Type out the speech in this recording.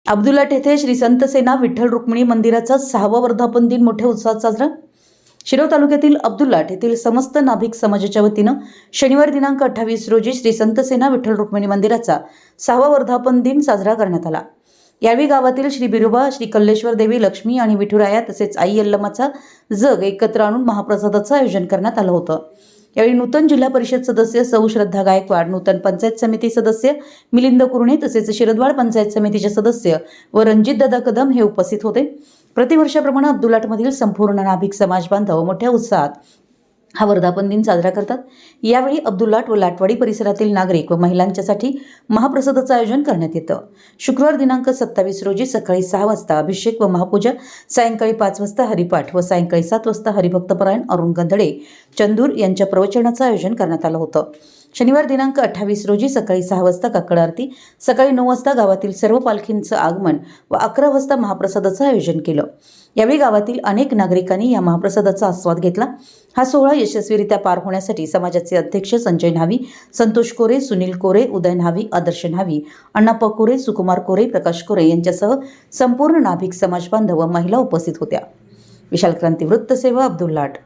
अब्दुलाट येथे श्री संत सेना विठ्ठल रुक्मिणी मंदिराचा 6वा वर्धापन दिन मोठ्या उत्साहात साजरा। शिरोळ तालुक्यातील अब्दुलाट येथील समस्त नाभिक समाजाच्या वतीनं शनिवार दिनांक 28 रोजी श्री संत सेना विठ्ठल रुक्मिणी मंदिराचा 6वा वर्धापन दिन साजरा करण्यात आला। यावेळी गावातील श्री बिरोबा, श्री कल्लेश्वर देवी, लक्ष्मी आणि विठुराया तसेच आई यल्लमाचा जग एकत्र आणून महाप्रसादाचं आयोजन करण्यात आलं होतं। यावेळी नूतन जिल्हा परिषद सदस्य सौ श्रद्धा गायकवाड, नूतन पंचायत समिती सदस्य मिलिंद कुरणे तसेच शिरदवाड पंचायत समितीचे सदस्य व रणजितदादा कदम हे उपस्थित होते। प्रतिवर्षाप्रमाणे अब्दुलाटमधील संपूर्ण नाभिक समाज बांधव मोठ्या उत्साहात हा वर्धापन दिन साजरा करतात। यावेळी अब्दुलाट व लाटवाडी परिसरातील नागरिक व महिलांच्यासाठी महाप्रसादाचं आयोजन करण्यात येतं। शुक्रवार दिनांक 27 रोजी सकाळी 6 वाजता अभिषेक व महापूजा, सायंकाळी 5 वाजता हरिपाठ व सायंकाळी 7 वाजता हरिभक्तपरायण अरुण गंधळे चंदूर यांच्या प्रवचनाचं आयोजन करण्यात आलं होतं। शनिवार दिनांक 28 रोजी सकाळी 6 वाजता काकड आरती, सकाळी 9 वाजता गावातील सर्व पालखींचं आगमन व 11 वाजता महाप्रसादाचं आयोजन केलं। यावेळी गावातील अनेक नागरिकांनी या महाप्रसादाचा आस्वाद घेतला। हा सोहळा यशस्वीरित्या पार होण्यासाठी समाजाचे अध्यक्ष संजय न्हावी, संतोष कोरे, सुनील कोरे, उदय न्हावी, आदर्श न्हावी, अण्णाप्पा कोरे, सुकुमार कोरे, प्रकाश कोरे यांच्यासह संपूर्ण नाभिक समाज बांधव व महिला उपस्थित होत्या। विशाल क्रांती वृत्तसेवा, अब्दुलाट।